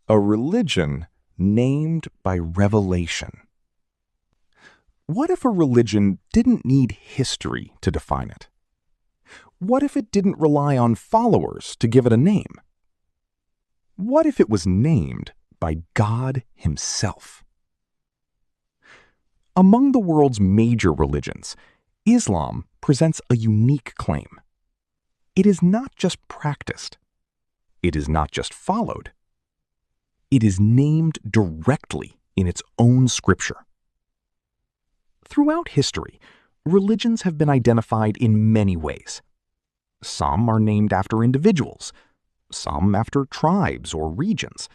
A religion named by revelation. What if a religion didn't need history to define it? What if it didn't rely on followers to give it a name? What if it was named by God Himself? Among the world's major religions, Islam presents a unique claim. It is not just practiced. It is not just followed. It is named directly in its own scripture. Throughout history, religions have been identified in many ways. Some are named after individuals, some after tribes or regions.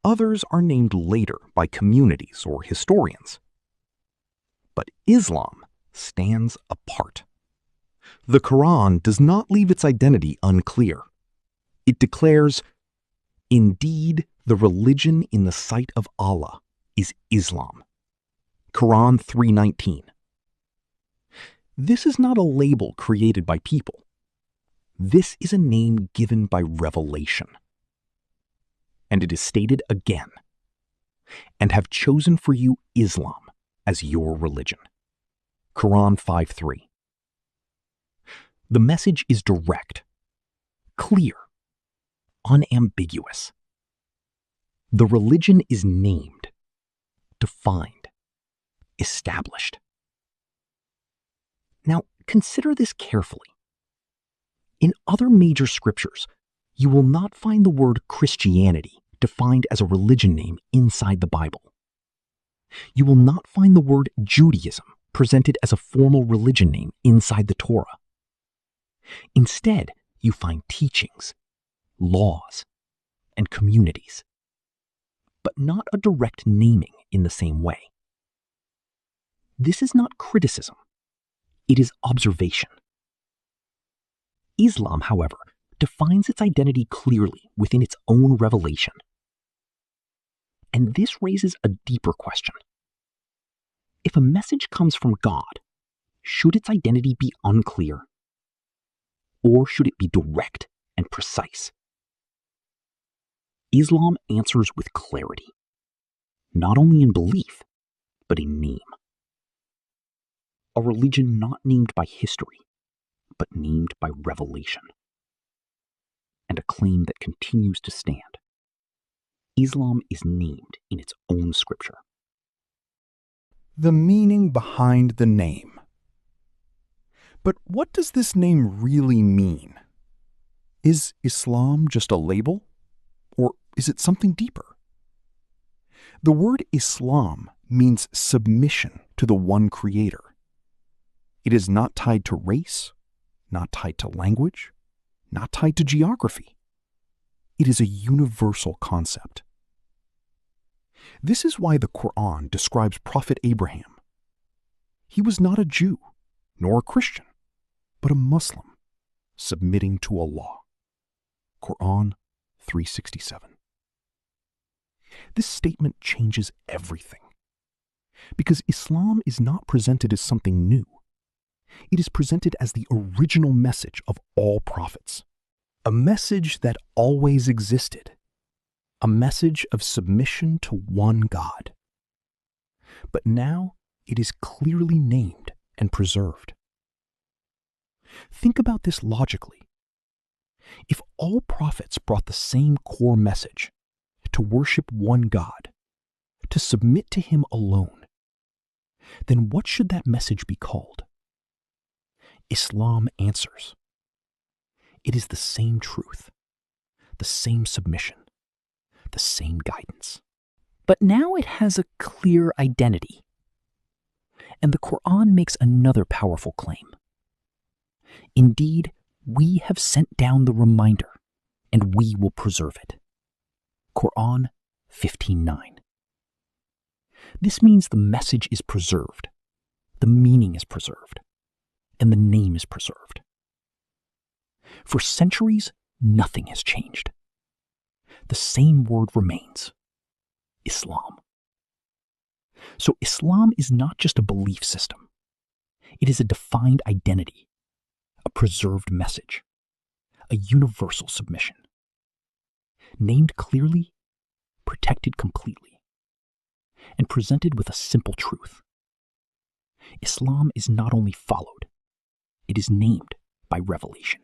Others are named later by communities or historians. But Islam stands apart. The Qur'an does not leave its identity unclear. It declares, "Indeed, the religion in the sight of Allah is Islam." Qur'an 3:19. This is not a label created by people. This is a name given by revelation. And it is stated again, "And have chosen for you Islam as your religion." Qur'an 5:3. The message is direct, clear, unambiguous. The religion is named, defined, established. Now, consider this carefully. In other major scriptures, you will not find the word Christianity defined as a religion name inside the Bible. You will not find the word Judaism presented as a formal religion name inside the Torah. Instead, you find teachings, laws, and communities, but not a direct naming in the same way. This is not criticism. It is observation. Islam, however, defines its identity clearly within its own revelation. And this raises a deeper question. If a message comes from God, should its identity be unclear? Or should it be direct and precise? Islam answers with clarity, not only in belief, but in name. A religion not named by history, but named by revelation. And a claim that continues to stand. Islam is named in its own scripture. The meaning behind the name. But what does this name really mean? Is Islam just a label? Or is it something deeper? The word Islam means submission to the one Creator. It is not tied to race, not tied to language, not tied to geography. It is a universal concept. This is why the Qur'an describes Prophet Abraham. He was not a Jew, nor a Christian, but a Muslim, submitting to Allah. Qur'an 3:67. This statement changes everything, because Islam is not presented as something new. It is presented as the original message of all prophets, a message that always existed, a message of submission to one God. But now it is clearly named and preserved. Think about this logically. If all prophets brought the same core message, to worship one God, to submit to Him alone, then what should that message be called? Islam answers. It is the same truth, the same submission, the same guidance. But now it has a clear identity. And the Qur'an makes another powerful claim. Indeed, we have sent down the reminder, and we will preserve it. Qur'an 15:9. This means the message is preserved, the meaning is preserved, and the name is preserved. For centuries, nothing has changed. The same word remains: Islam. So Islam is not just a belief system. It is a defined identity, a preserved message, a universal submission. Named clearly, protected completely, and presented with a simple truth. Islam is not only followed, it is named by revelation.